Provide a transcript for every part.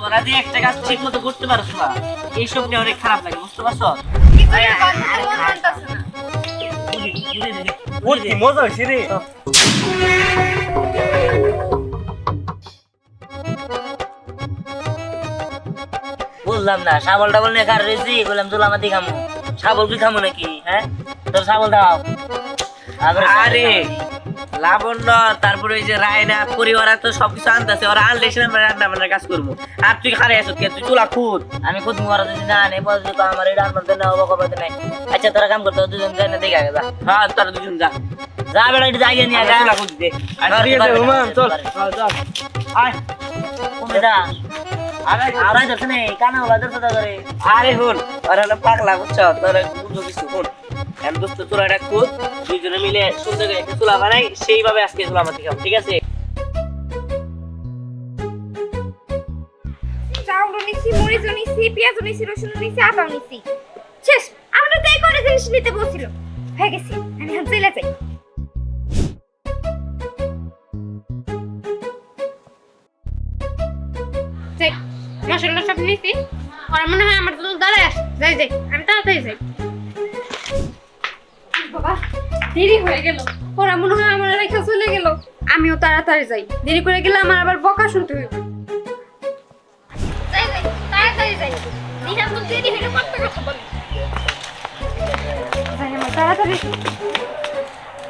তোরা যে একটা কাজ ঠিক মতো করতে পারছ না, এইসব নিয়ে অনেক খারাপ লাগে, বুঝতে পারছো? মজা হয়েছে রে। বুঝলাম না, শাবল টাবল নিয়ে কার রয়েছি, বললাম তুলামাতি খামু, শাবল কি খামু নাকি? হ্যাঁ, তোর শাবল দাও। আরে লাবণ্য, তারপরে ওই যে রায়না পরিবার তো সবকিছু আনতেছে, ওরা আনলে সে আমরা রান্না বান্নার কাজ করবো। আর তুই খারে আছো কে? তুই চুলা খুদ, আমি খুদ মরা যদি না আনে বল তো আমার এই রান্না দেন হবো কবে নাই। আচ্ছা তোরা কাম করতে দুজন যাই না, দেখে যা। হ্যাঁ তোরা দুজন যা, যা বেড়া এটা যাইয়ে নিয়ে গা চুলা খুদ দে। ঠিক আছে হুমান, চল চল আয় কমে যা। আরে আরে দেখছ না কানা বাজার কথা করে। আরে হুন, ওরা হলো পাগলা, বুঝছো? তোরা বুঝো কিছু হুন। এম দোস্ত চুলাটা খুদ, দুইজনে মিলে সুন্দর করে একটা চুলা বানাই, সেইভাবে আজকে চুলা মাটি খাবো, ঠিক আছে? চাউল নিছি, মরিচ নিছি, পেঁয়াজ নিছি, রসুন নিছি, আদা নিছি। শেষ। আমরা তাই করে জিনিস নিতে বসছিল। হয়ে গেছে। আমি এখন চলে যাই। যাই। মশলা সব নিছি। আর মনে হয় আমার দুধ দাঁড়ায় আসে। যাই যাই। আমি তাড়াতাড়ি যাই। বাবা, দেরি হয়ে গেল। ওরা মনে হয় আমার রেখে চলে গেল। আমিও তাড়াতাড়ি যাই। দেরি করে গেলে আমার আবার বকা শুনতে হইবে। যাই যাই, তাড়াতাড়ি যাই। নিহান তো দেরি হইলে কত কথা বলে। যাই আমার তাড়াতাড়ি।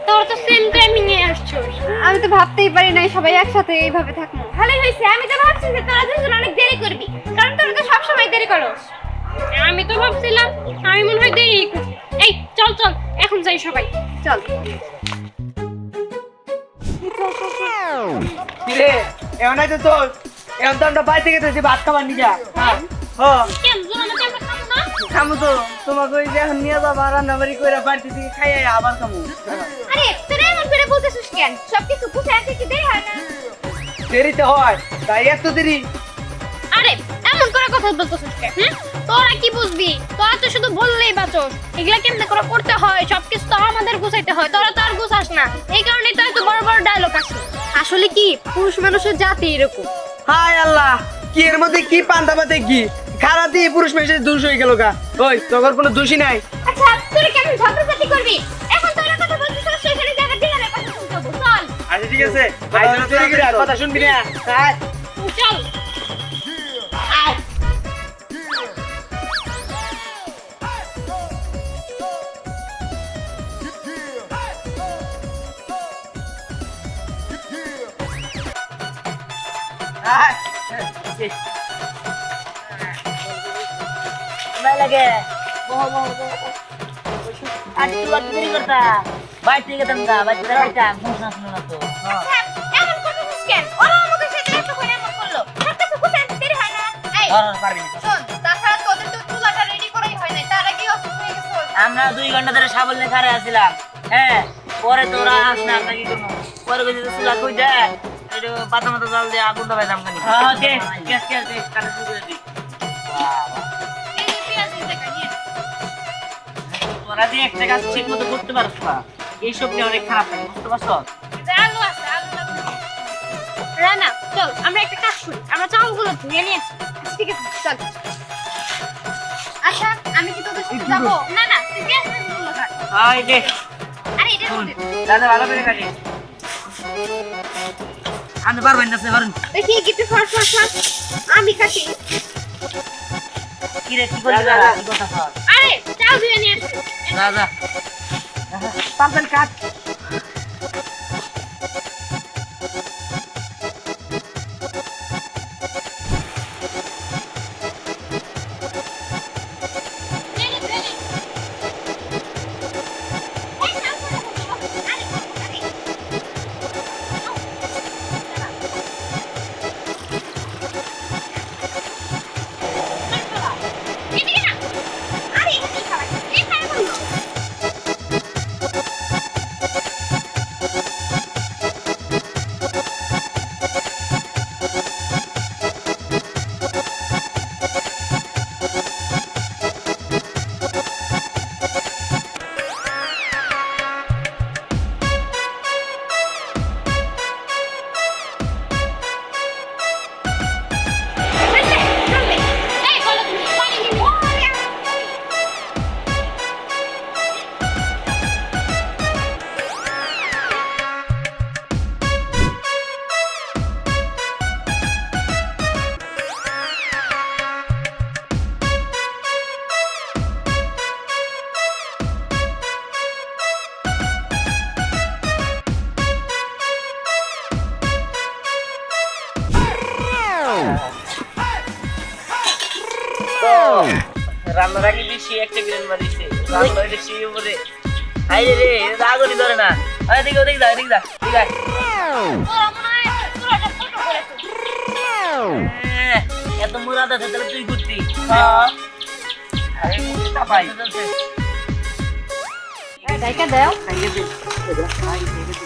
তোর তো সেম টাইমিং এ আসছিস। আমি তো ভাবতেই পারি নাই সবাই একসাথে এইভাবে থাকবো। ভালোই হয়েছে। আমি তো ভাবছি যে তোরা দুজন অনেক দেরি করবি, কারণ তোরা তো সব সময় দেরি করস। আমি তো ভাবছিলাম আমি মনে হয় দেরি করব। এই চল চল, এখন যাই সবাই। চল। কিরে এখন তো তোর এখন তো আমরা বাড়ি থেকে তো ভাত খাবার নিয়ে যা। হ্যাঁ কেন জোনা না কেন খাবো না? খামু তো, তোমাকে ওই যে এখন নিয়ে যাবা রান্না বাড়ি করে বাড়িতে থেকে খাইয়ে আবার খামু। আরে তোরা এমন করে বলতেছিস কেন? সবকিছু গুছায় আনতে কি দেরি হয় না? দেরিতে হয়, তাই এত দেরি। আরে এমন করে কথা বলতেছিস কেন? তোরা কি বুঝবি? তোরা তো শুধু বললেই বাঁচস। এগুলা কেমনে করে করতে হয়, সবকিছু তো আমাদের গুছাইতে হয়। তোরা তো আর গুছাস না, এই কারণেই তো এত বড় বড় ডায়লগ আসে। আসলে কি পুরুষ মানুষের জাতি এরকম। হায় আল্লাহ, কি এর মধ্যে কি পান্তা পাতে কি খারাপ দিয়ে পুরুষ মানুষের দোষ হয়ে গেল গা। ওই তোর কোনো দোষই নাই। আচ্ছা তোরা কেমন ঝগড়াঝাটি করবি? এখন তোরা কথা বলছিস, সেখানে জায়গা দিলে না, কথা শুনতে হবে। চল আচ্ছা ঠিক আছে, কথা শুনবি না। চল। আয়। নাই লাগে বহ বহ বহ। আজ তুই বাড়ি দেরি করতা, বাইরে থেকে দামগা বাইরে থেকে বাইটা বুঝনা শুনো না তো। আচ্ছা, এমন করতেছিস কেন? ওরা আমাদের সাথে এত করে এমন করলো। সবকিছু গুছায় আনতে দেরি হয় না? এই পারবি না। শোন, তাছাড়া তোদের তো চুলাটা রেডি করাই হয় নাই, তার আগে অসুস্থ হয়ে গেছিস। আমরা 2 ঘন্টা ধরে শাবল নিয়ে খাড়া আছিলাম। হ্যাঁ, পরে তোরা আস না, আমরা কি করবো? পরে কইছে যে চুলা কই দে, একটু পাতা মাথা জাল দিয়ে আগুনটা পাইতাম খানি। হ্যাঁ দে, গ্যাস গ্যাস দে, কাটা শুরু করে দি। এই যে পেঁয়াজ দিতে কাটিয়ে। তোরা যে একটা কাজ ঠিক মতো করতে পারছ না, এইসব নিয়ে অনেক খারাপ লাগে, বুঝতে পারছো? এই যে আলু আছে, আলু লাগবে। রানা, চল আমরা একটা কাজ করি। আমরা চাউলগুলো ধুয়ে নিয়ে আসি। আচ্ছা, ঠিক আছে, চল। আচ্ছা, আমি কি তোদের সাথে যাবো? না না, তুই গ্যাস গুলো কাট। হাই দে, আরে এটা শুন, দে। দাদা ভালো করে কাটি। আনতে পারবেন না, পারুন। দেখি একটু ফর ফর ফর। আমি কাটি। কি রে, কি করলি? কি কথা কর? আরে চাউল ধুয়ে নিয়ে আসি। যা যা। পারবেন কাট। রান্নার আগে বেশি একটা গ্রেন মারিছে রান্নার বেশি উপরে আই রে এটা আগুনই ধরে না আয় দেখো দেখ যা ঠিক আছে তোরা মনে হয় চুলাটা ছোট করেছিস। এত মুরাদ আছে তাহলে তুই ঘুরতি আরে মুস্তা ভাই ডাইকা দাও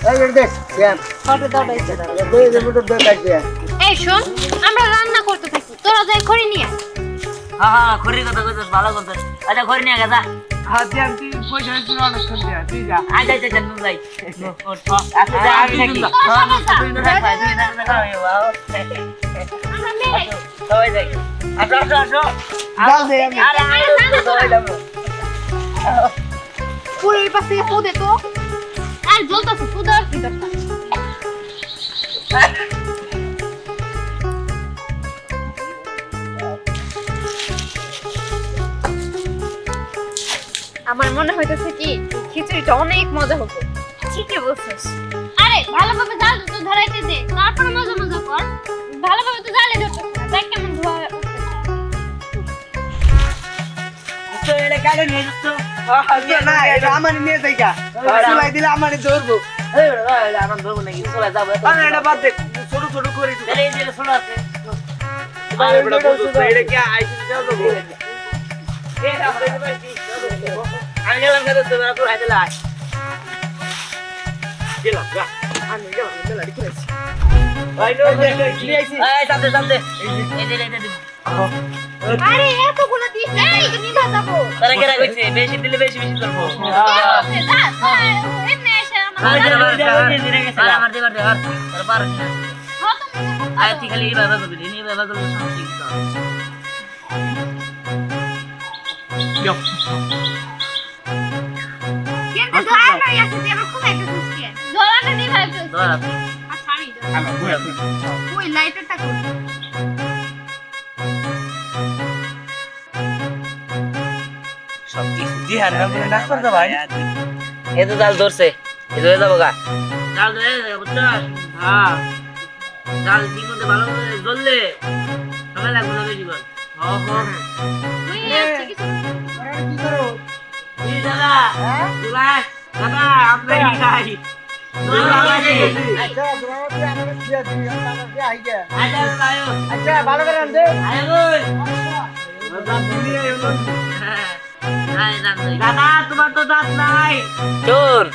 এই দেখ কেন ফটো দাও ডাইকা দাও। এই শোন আমরা রান্না করতে থাকি তোরা যাই করে নিয়ে আয়। হ্যাঁ খড়ির কথা কইছস ভালো করছস আচ্ছা খড়ি নিয়ে গেছা হাত দিয়ে তুই পয়সা দিছিস অনেকক্ষণ দিয়া তুই যা আচ্ছা আচ্ছা চল যাই আচ্ছা যা আমি নাকি তোরা সবাই যা। তুই না বাবা আমরা মেয়ে সবাই যাই আসো আসো আসো যাও দে আমি আরে সবাই যাবো পুরীর পাশ থেকে পুদে তো আর জ্বলতেছে পুদার কি দরকার। আমার মনে হইতেছে কি খিচুড়িটা অনেক মজা হবে। ঠিকই বলছিস। আরে ভালোভাবে জাল তো ধরাইতে দে তারপরে মজা মজা কর। ভালোভাবে তো জালে ধরতে দেখ কেমন ধোয়া উঠতেছে। তো এটা কালে নিয়ে যাচ্ছ না এটা আমার নিয়ে যাই গা চুলাই দিলে আমার ধরবো এই আমার ধরবো নাকি চলে যাবো আরে এটা বাদ দে ছোট ছোট করে দিবি তাহলে এই যে শোনো আছে আরে বড় বুঝছ এটা কি আইসিস দাও দেবো আমি গেলাম না তো তোরা পুরো হাইতে লাগ গেলাম গা আমি গেলাম মেলাডি করেছি এই সামনে সামনে এই যে এটা দিব আরে এতগুলো দিস এই তুমি না যাবো। তারা কেরা কইছে বেশি দিলে বেশি বেশি করবো এমনি এসে আমার দেবার দেবার তোর পার আয় তুই খালি এইভাবে করবি এইভাবে করলে সমস্যা কি কিন্তু ধরা নাই আছে তুই আমার কোথায় দিছিস কি ধরাটা নেই ভাই তো ধর আপনি আচ্ছা আমি ওই লাইটারটা কই সব কিছু জি হ্যাঁ আমি না করতে ভাই এই তো জাল ধরছে এই ধরে যাবো গা জাল ধরে বুঝছো হ্যাঁ জাল ঠিক মতো ভালো করে জ্বললে সময় লাগবে না বেশি বল ওই আছে কিছু কি করো এই দাদা তুলাই দাদা আমরা খাই আচ্ছা তোমাকে আমাকে দিয়া দিই আমাকে আই গে আচ্ছা আয়ো আচ্ছা ভালো করে আন দে আয়ো দাদা তোমার তো দাঁত নাই শোন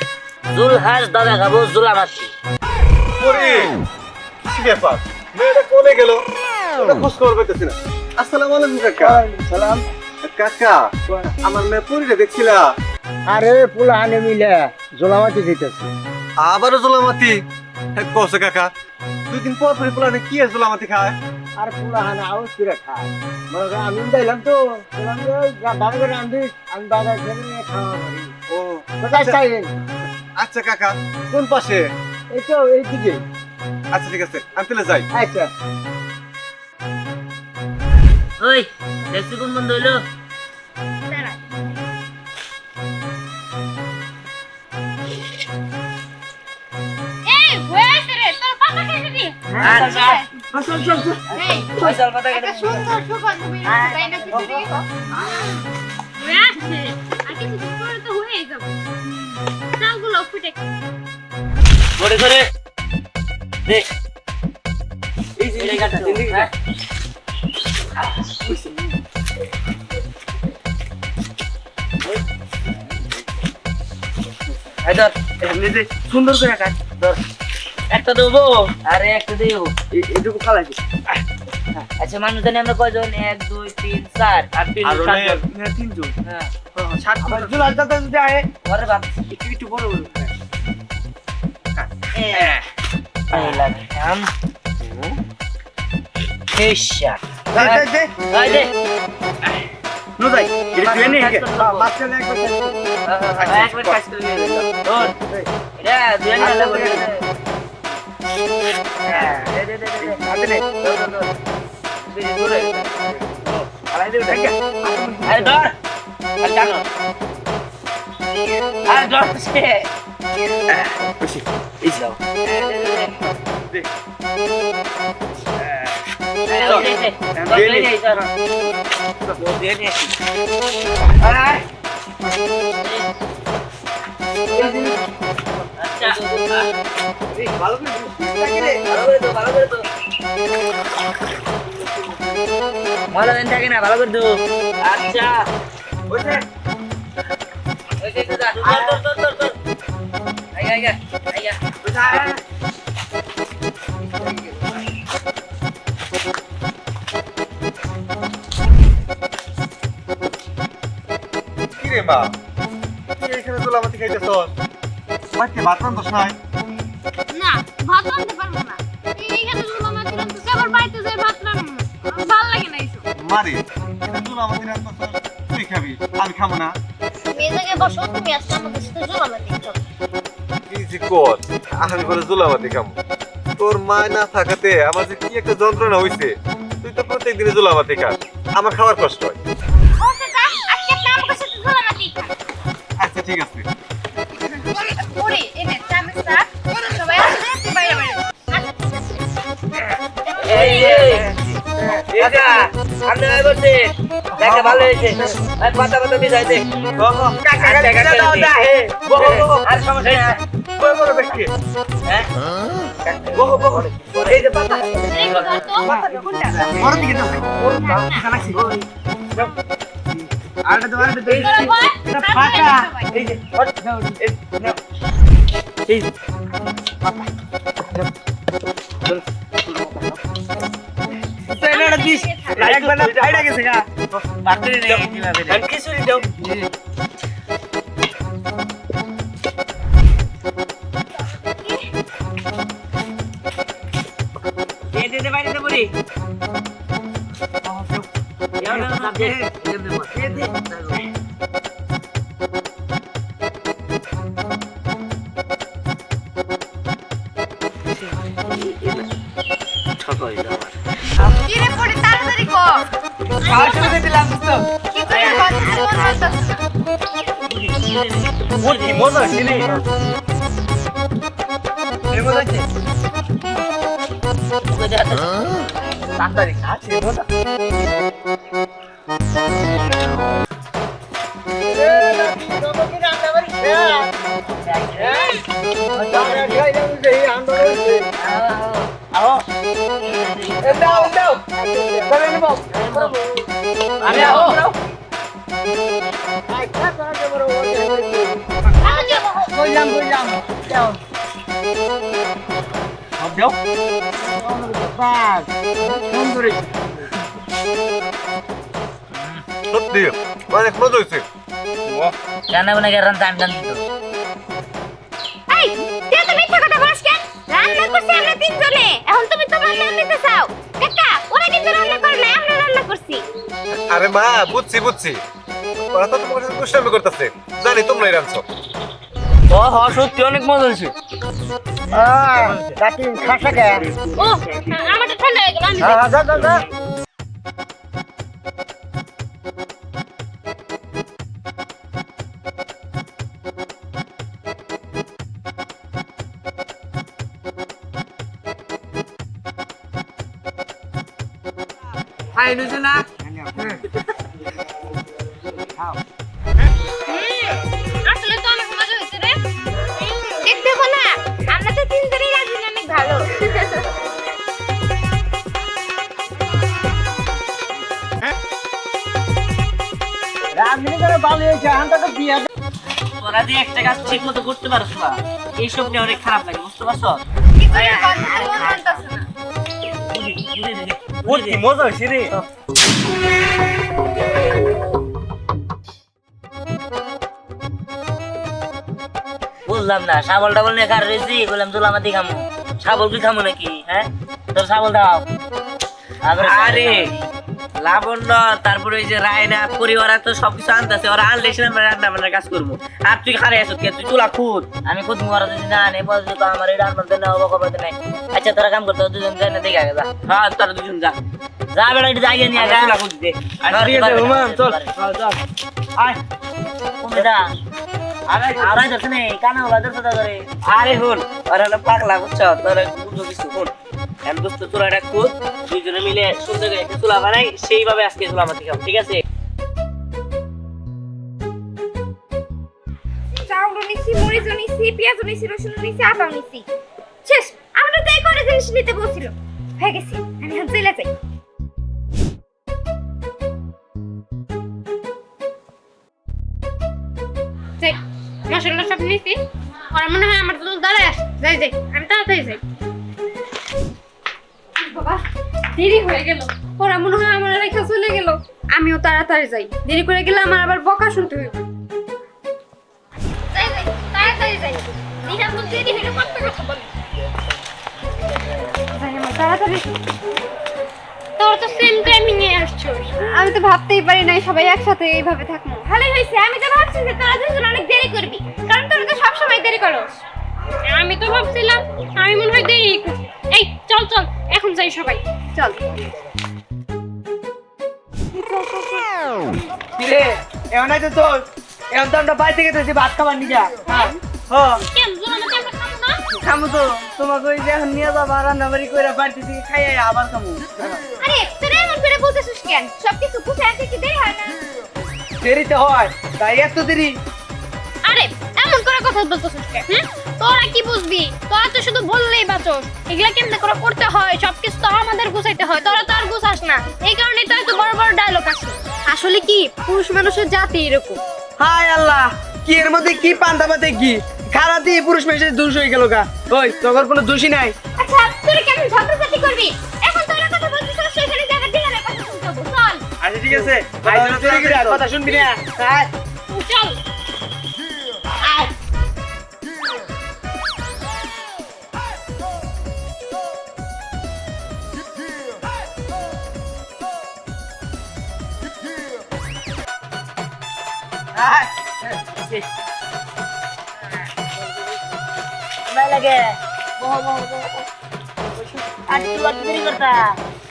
জুলহাস দাদা খাবো জুলা মাছি ওরে কি ব্যাপার মেয়েটা কোনে গেল ওটা খোঁজ খবর পেতেছি না আসসালামু আলাইকুম কাকা সালাম কাকা আমার মেয়ে পুরীটা দেখছিলা আরে পোলা আনে মিলে জোলামাটি দিতেছি আবারও জোলামাতি কসে কাকা 2 দিন পর পর পোলানে কি আর জোলামাতি খায় আর পোলা আনে আউস করে খায় মনে করে আমি দিলাম তো বললাম যে বাবা করে আনবি আমি বাবা খেয়ে নিয়ে খাওয়া করি ও কোথায় চাইলেন আচ্ছা কাকা কোন পাশে এই তো এইদিকে আচ্ছা ঠিক আছে আমি তাহলে যাই আচ্ছা ওই দেখছি কোন বন্ধু হইলো এই হয়েছে রে তোর পাতা খেয়ে দিবি আচ্ছা চল চল চল এই পয়সা পাতা একটা সুন্দর সুগন্ধ বের হচ্ছে তাই না খিচুড়ি হয়ে আসছে আর কিছু দিন পরে তো হয়েই যাবে চালগুলো ফুটে করে করে দেখ এই যে কাটতে হ্যাঁ এই ধর নিজে সুন্দর করে কাট ধর একটা দেবো আরে একটা দেবো এইটুকু খালাই আচ্ছা মানুষ জানি আমরা কয়জন 1 2 3 4 আর 3 আর হলে তিনজন হ্যাঁ সাত আমার জুলাল দাদা যদি আয় ঘরে বাপ একটু একটু বড় বড় এই লাগলাম হেশা দে দে আই দে নো যাই এটা তুই নে হে হ্যাঁ, বাচ্চা না একবার একবার কাজ করে নিয়ে গেল তোর এটা দুই না লাগবে হ্যাঁ দে দে দে দে আদে নে ধর ধর ধর বেশি দূরে আলাই দে ঢাকা আরে ধর আর জানো আরে ধর সে খুশি এই যাও দে দে দে দে দে আচ্ছা ভালো করে ভালো করে তো ভালো দিন থাকে না ভালো করে তো আচ্ছা বুঝছেন ওই যে তো তোর আইগা কি রে মা তুই এখানে দুলাবাতি খাইতেছ মাকে ভাত রান্ধছ নাই না ভাত রাঁধতে পারবো না এইখানে জুলামা দিলাম তো আবার বাড়িতে যাই ভাত রান্না ভালো লাগে না এইসব মারে এটা দুলাবাতি রান্ধছ তুই খাবি আমি খাবো না মেয়ে জায়গায় বসো তুমি আসলে আমাদের সাথে জুলামা দিচ্ছ কি যে কর আমি বলে দুলাবাতি খাবো তোর মা না থাকাতে আমার যে কি একটা যন্ত্রণা হইছে তুই তো প্রত্যেক দিনে দুলাবাতি খাস আমার খাওয়ার কষ্ট হয় ওকে যা আজকে আপনি আমাদের সাথে জুলামা দিচ্ছ আচ্ছা ঠিক আছে ওরে এনে চামচ রাখ সবাই আসলে তুই বাইরে বাইরে এই যা আমি আই বলছি দেখা ভালো হয়েছে আর পাতা পাতা বিজাই দে আর সমস্যা নাই হ্যাঁ এই যে পাতা বড় দিকে যাও আরে তো এটা ফাটা এই যে এই একবার না ফাইটা গেছে গা বাকরি নেই কিভাবে আর কিছু দাও এই দে বাইরে দে বলি কিরে পড়ে তাড়াতাড়ি কর দিলাম তো কি করে কথা কি মজা ছিলি তাড়াতাড়ি খাচ্ছি মজা আমি আও বললাম যাও যাও বাস সুন্দর সত্যি অনেক মজা হয়েছে রান্না বান্না করে টান টান দিত এই তুই তো মিথ্যা কথা বলিস কেন রান্না করছি আমরা তিনজনে এখন তুমি তোমার নাম নিতে চাও কাকা ওরা কিন্তু রান্না করে না আমরা রান্না করছি আরে মা বুঝছি ওরা তো তোমার সাথে দুষ্টামি করতেছে জানি তোমরাই রাঁধছো সত্যি অনেক মজা হয়েছে কাটি খাসা কে ও আমারটা ঠান্ডা হয়ে গেল আমি যা হাই নুজু না আসলে তো অনেক মজা হয়েছে রে দেখতে হবো না আমরা তো তিনজনেই রাজি অনেক ভালো রাজনীতি করে ভালো হয়েছে আমরা তো বিয়ে তোরা যে একটা কাজ ঠিক মতো করতে পারছ না এইসব নিয়ে অনেক খারাপ লাগে বুঝতে পারছো কি করে কথা মন মানতাছ না কি মজা হয়েছে রে বুঝলাম না শাবল টাবল নিয়ে কার রয়েছি বললাম দুলামাতি খামু শাবল কি খামু নাকি হ্যাঁ তোর শাবল দাও আরে লাবণ্য তারপরে ওই যে রায়না পরিবার তো সবকিছু আনতেছে ওরা আনলে এসে আমরা রান্না বান্নার কাজ করবো আর তুই খারে আসত কে তুই চুলা খুদ আমি খুদ ওরা যদি না আনে বলছি তো আমার এই রান্না দেন হবো খবর নাই আচ্ছা তোরা কাম করতে দুজন যাই না দেখে আগে যা হ্যাঁ তোরা দুজন যা যা বেড়া একটু জায়গা নিয়ে আগে চুলা খুদ দে চল আয় কোনটা আরে দর্শনে কানা হলা দর্শন করে আরে হুন আরে হলো পাগলা বুঝছ তোর বুঝো কিছু হুন আমি দোস্ত তোরা একটা খুদ দুইজনে মিলে সুন্দর করে একটা চুলা বানাই, সেইভাবে আজকে চুলা মাতি খাবো, ঠিক আছে? চাউল নিছি, মরিচ নিছি, পেঁয়াজ নিছি, রসুন নিছি, আদা নিছি। শেষ। আমরা তো এই করে জিনিস নিতে বলছিল। হয়ে গেছে। আমি এখন চলে যাই। যাই। মশলা সব নিছি। আর মনে হয় আমার দুধ দাঁড়ায় আসে। যাই যাই। আমি তাড়াতাড়ি যাই। বাবা, দেরি হয়ে গেল। ওরা মনে হয় আমার রেখে চলে গেল। আমিও তাড়াতাড়ি যাই। দেরি করে গেলে আমার আবার বকা শুনতে হইবে। যাই যাই, তাড়াতাড়ি যাই। নিহান তো দেরি হইলে কত কথা বলে। যাই আমার তাড়াতাড়ি। তোর তো সেম টাইমিং এ আসছিস। আমি তো ভাবতেই পারি নাই সবাই একসাথে এইভাবে থাকবো। ভালোই হয়েছে। আমি তো ভাবছি যে তোরা দুজন অনেক দেরি করবি, কারণ তোরা তো সবসময় দেরি করস। আমি তো ভাবছিলাম আমি মনে হয় দেরি করছি। এই চল চল, এখন যাই সবাই। চল। কিরে এমনই তো তোর এখন তো আমরা বাইরে থেকে তো ভাত খাবার নিয়ে যা। হ্যাঁ কেন জোনা মতো আমরা খাবো না? খামু তো তোমাকে ওই যে এখন নিয়ে যাবা রান্না বাড়ি করে বাড়িতে থেকে খাইয়ে আবার খামু। আরে তোরা এমন করে বলতেছিস কেন? সবকিছু গুছিয়ে আনতে কি দেরি হয় না? দেরিতে হয় তাই এত দেরি। আরে এমন করে কথা বলতেছিস কেন? তোরা কি বুঝবি? তোরা তো শুধু বললেই বাঁচস। এগুলা কেমনে করে করতে হয় সবকিছু তো আমাদের গুছাইতে হয়। তোরা তো আর গুছাস না। এই কারণেই তো এত বড় বড় ডায়লগ আসে। আসলে কি পুরুষ মানুষের জাতি এরকম। হায় আল্লাহ, কি এর মধ্যে কি পান্তা পাতে কি খারাপ দিয়ে পুরুষ মানুষের দোষ হয়ে গেল গা। ওই তোর কোনো দোষই নাই। আচ্ছা তুই কেমন ঝগড়াঝাটি করবি? এখন তোরা কথা বলছিস সেখানে জায়গা দিয়ে কথা শুনতে হবে। চল আচ্ছা ঠিক আছে, কথা শুনবি না। হ্যাঁ চল। আয়। নাই লাগে বহ বহ বহ আজ তুই আর দেরি করতা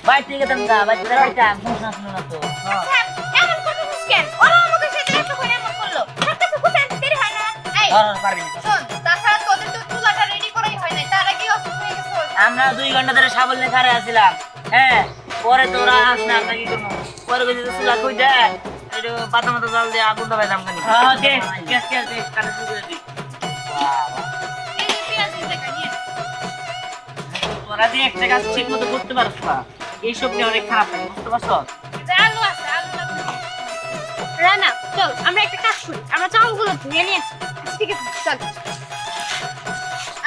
বাইরে থেকে গেতাম গা, বাইরে থেকে যাইতাম, সমস্যা ছিল না তো। আচ্ছা এমন করতেছিস কেন? ওরা আমাদের সাথে এত করে এমন করলো। সবকিছু গুছিয়ে আনতে দেরি হয় না? এই পারবি না। শোন, তাছাড়া তোদের তো চুলাটা রেডি করাই হয় নাই। তার আগে অসুস্থ হয়ে গেছিস। আমরা 2 ঘন্টা ধরে সাবল নিয়ে খারে আছিলাম। হ্যাঁ, পরে তোরা আস না, আমরা কি করবো? পরে কইছে চুলা কই দে, একটু পাতা মাথা জাল দিয়ে আগুন দাবাইতাম খানি। হ্যাঁ দে, গ্যাস গ্যাস দে, কাটা শুরু করে দি। এই যে পেঁয়াজ দিতে কানিয়ে। তোরা দিয়ে একটা কাজ ঠিক মতো করতে পারছ না, এইসব নিয়ে অনেক খারাপ লাগে, বুঝতে পারছ? আলু আছে, আলু লাগবে। রানা, চল আমরা একটা কাজ করি। আমরা চাউলগুলো ধুয়ে নিয়ে আসি। আচ্ছা, ঠিক আছে, চল।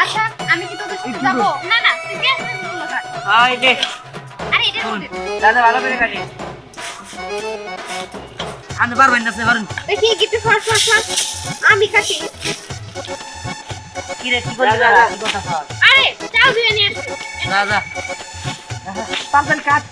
আচ্ছা, আমি কি তোদের সাথে যাবো? না না, তুই গ্যাস গুলো কাট। হ্যাঁ এই দে, আরে এটা মধ্যে দাদা ভালো করে কাটি। আনতে পারবেন না, পারুন। দেখি একটু ফাঁস ফাঁস ফাঁস। আমি কাটি। কি রে, কি করছিস দাদা? কি কথা বল? আরে চাল ধুয়ে নিয়ে আসি। দাদা পাঁচজন কাট।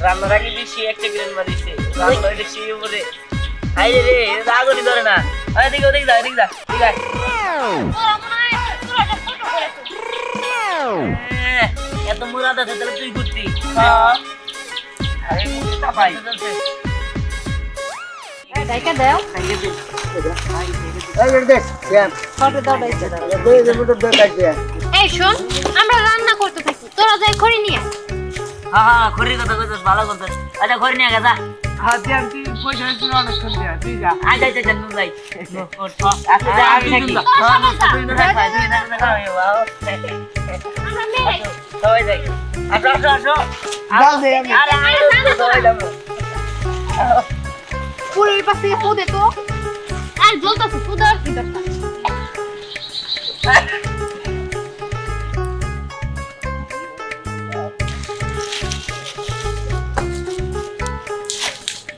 রান্নার আগে বেশি একটা গ্রেন মারিছে, রান্নার বেশি উপরে আইরে রে, আগুনই ধরে না। আরে দেখি ওদিকে যা, এদিকে যা, ঠিক আছে। এত মুরাদ আছে তাহলে তুই ঘুরতি। আরে চাপাই জায়গা দাও এই এর দেখ কেন ফটো দাও দাইতে দাও দে মোটর দে কাটে এই শোন আমরা রান্না করতে থাকি তোরা যাই খড়ি নিয়ে আয়। হ্যাঁ হ্যাঁ খড়ির কথা কইছস ভালো করছস আচ্ছা খড়ি নিয়ে গেছা হাতে আমি পয়সা দিতে অনেকক্ষণ দিয়া তুই যা আচ্ছা আচ্ছা চল নুন যাই আচ্ছা যা আমি নাকি তুই না খাই তুই না খাই বাবা আমরা মেয়ে সবাই যাই আসো আসো আসো যাও দে আমি আরে আরে সবাই যাবো পুরীর পাশে পুদে তো আর জ্বলতাছে পুদার কি দরকার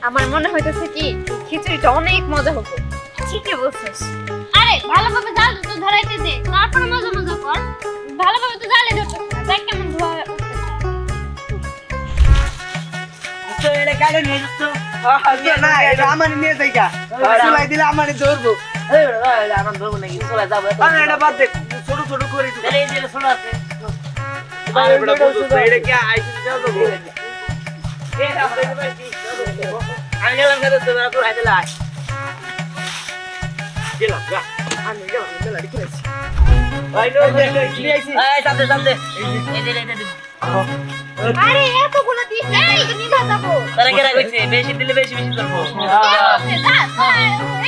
আমার মনে হইতেছে কি খিচুড়িটা অনেক মজা হবে ঠিকই বলছিস আরে ভালোভাবে জাল তো ধরাইতে দে তারপর মজা মজা কর ভালোভাবে তো জালে ধরতে দেখ কেমন ধোয়া তো এটা কালে নিয়ে যাচ্ছ না এটা আমার নিয়ে যাইগা চুলাই দিলে আমারে ধরবো এই আমার ধরবো নাকি চলে যাবো আরে এটা বাদ দে ছোট ছোট করে দিও তাহলে এই যে শোনা আছে আরে বড় বড় এটা কি আইসি যাও দেবো আমি গেলাম না তো তোর হাতে লাই গেলাম গা আমি গেলাম মেলা লিখেছি এই সামনে সামনে এই যে দিব আরে এতগুলো দিস এই নিবা যাবো তারা কেরা কইছে বেশি দিলে বেশি বেশি করবো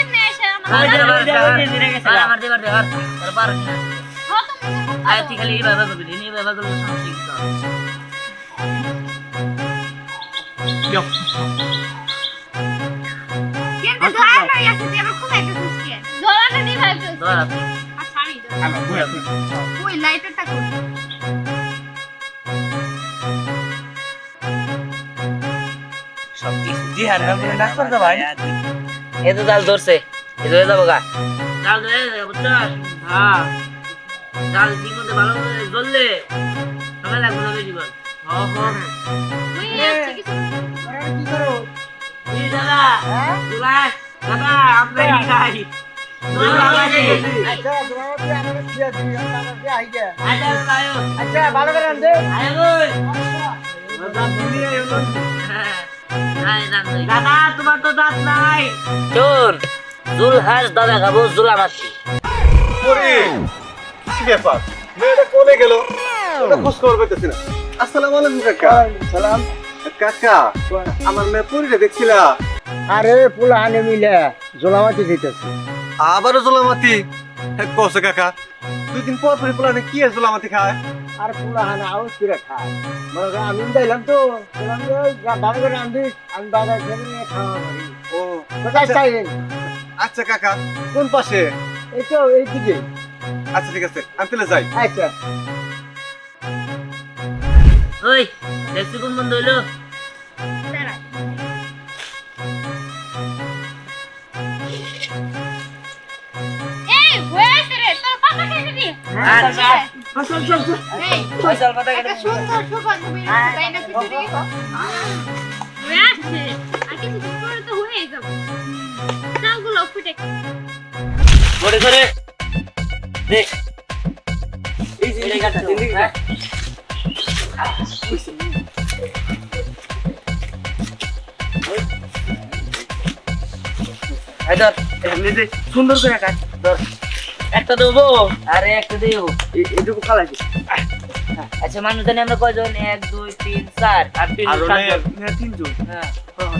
এমনি এসে আমার দেবার দে আর পার আয় তুই খালি এই বাবা করবি এই বাবা করলে সমস্যা কি কিন্তু ধরা আছে যে আমরা খুব একটা খুশি ধরাটা নিবা ধর আচ্ছা আমি ওই লাইটারটা কই এ তো জাল ধরছে এ ধরে যাবো গা জাল ধরে বুঝছো হ্যাঁ জাল ঠিক মতো ভালো করে ধরলে সময় লাগবে না বেশি বল ওই আছে কিছু কি করো এই দাদা দুলাই দাদা আমরা কি খাই আচ্ছা তোমাকে আমরা দিয়া দিই আমরা আই গে আচ্ছা আয়ো আচ্ছা ভালো করে আনতে আয়ো কই দাদা তোমার তো দাঁত নাই চোর জুলহাস দাদা খাবো জুলামাতি ওরে কি ব্যাপার মেয়েটা কোনে গেল ওটা খোঁজ খবর পেতেছি না আসসালামু আলাইকুম কাকা সালাম কাকা আমার মেয়ে পরিটা দেখছিলা আরে পোলা আনে মিলে জোলামাটি দিতেছে আবারও জোলামাতি কসে কাকা 2 দিন পর পোলানে কি আর জোলামাতি খায় আর পোলা হানে আউস করে খায় মনে করো আমি দিলাম তো বললাম যে বাবা করে আনবি আমি বাবা খেলে নিয়ে খাওয়া করি ও কোথায় চাইলেন আচ্ছা কাকা কোন পাশে এই তো এইদিকে আচ্ছা ঠিক আছে আমি তাহলে যাই আচ্ছা ওই দেখছি কোন বন্ধু হইলো দাঁড়া এই হয়েছে রে তোর পাতা খেয়ে দিবি আচ্ছা চল চল চল এই পয়সা পাতা একটা সুন্দর সুগন্ধ বের হচ্ছে তাই না খিচুড়ি হয়ে আসছে আর কিছু দিন পরে তো হয়েই যাবে চালগুলো ফুটে করে করে দেখ এই যে কাটতে হ্যাঁ এই ধর নিজে সুন্দর করে কাট ধর একটা দেবো আরে একটা দেবো এইটুকু খালাইছি আচ্ছা মানুষ জানি আমরা কয়জন 1 2 3 4 আর 3 আর ওনে 3 জন হ্যাঁ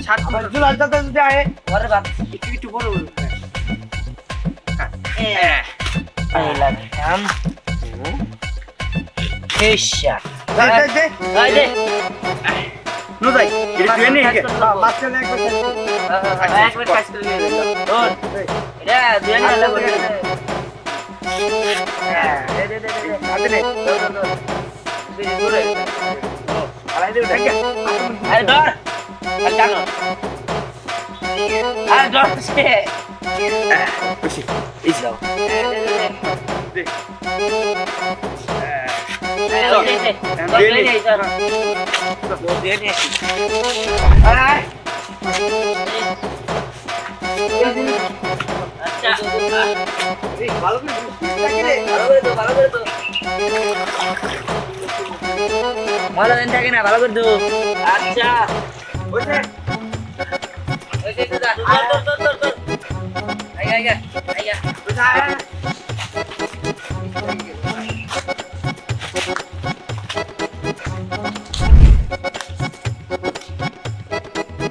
7 আমার জুলার দাদা যদি আয় ঘরে বাদ একটু একটু বড় বড় এই লাগতাম হেশা দে দে দে আই দে নো যাই এটা তুই নে মাছটা নে একবার একবার কাজ করে নিয়ে ধর এটা দুই না লাগবে দে দে দে দে হাতে নে ধর ধর ধর বেশি দূরে আলাই দে উঠে গিয়া আরে ধর আর জানো আরে ধর সে খুশি এই যাও দে ভালো করে ভালো দিন থাকে না ভালো করে দেবো আচ্ছা ওইটা ওই যে আইগা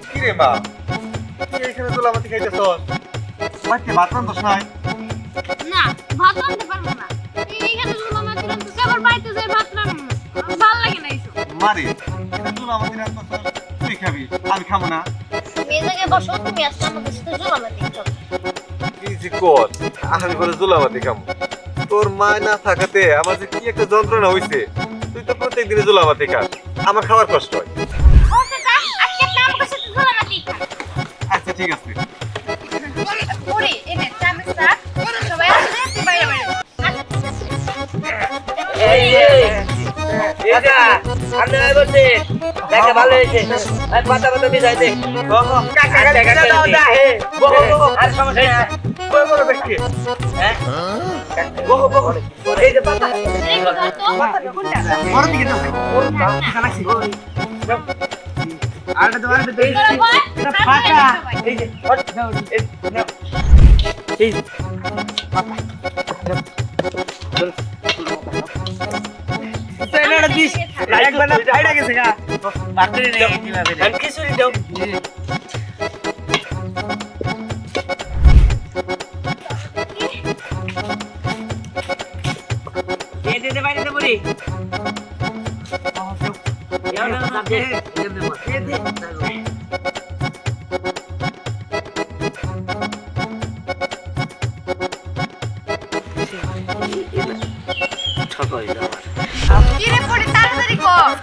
কি রে মা তুই এখানে জুলামাতি খাইতেছ মাকে ভাত রান্ধছ নাই না ভাত রাঁধতে পারবো না এইখানে জুলাম দিলাম তো আবার বাড়িতে যাই ভাত রান্না ভালো লাগে না এইসব মারি জুলামাতি রান্ধছ তুই খাবি আমি খাবো না তুমি এই জায়গায় বসো তুমি আজকে আমাদের সাথে জুলাম দিচ্ছ কি যে কর আমি করে জুলামাতি খাবো তোর মা না থাকাতে আমার যে কি একটা যন্ত্রণা হইছে তুই তো প্রত্যেক দিনে জুলামাতি খাস আমার খাওয়ার কষ্ট হয় বসে যা আজকে আপনি আমাদের সাথে জুলাম দিই আচ্ছা ঠিক আছে ওরে এনে চামচ স্যার সবাই আসলে তুই বাইরে বাইরে আচ্ছা আপনি ভাই বলছি দেখে ভালো হয়েছে ভাই পাতা পাতা বিছাই দে আর সমস্যা না হ্যাঁ এই যে পাতা কিরে পড়ে তাড়াতাড়ি কর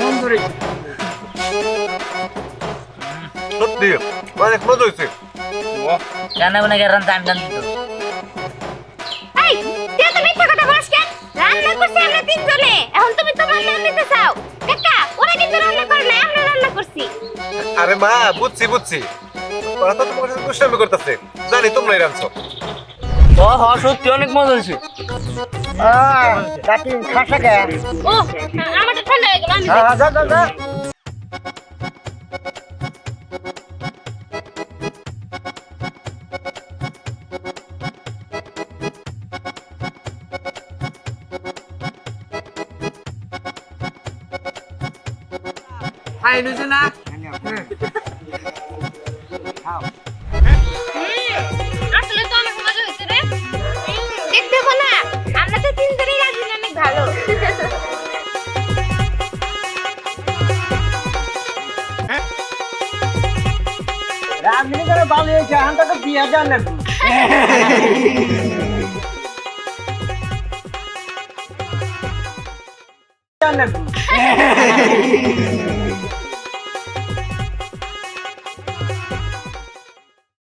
কি করে সত্যি অনেক মজা হয়েছে রান্না বান্না করে রান্না আমি জানি তো এই তুই তো মিথ্যা কথা বলিস কেন রান্না করছি আমরা তিনজনে এখন তুমি তোমার নাম নিতে চাও কাকা ওরা কিন্তু রান্না করে না আমরা রান্না করছি আরে মা বুঝছি বুঝছি ওরা তো তোমার সাথে দুষ্টামি করতেছে জানি তোমরাই রাঁধছো সত্যি অনেক মজা হয়েছে ও আমারটা ঠান্ডা হয়ে গেল আমি আসলে তো অনেক মজা হয়েছে রে দেখতে দেখো না আমরা তো তিনজনই রাজি অনেক ভালো রাজনীতি করে ভালো হয়েছে এখন তো বিয়ে যান না জান না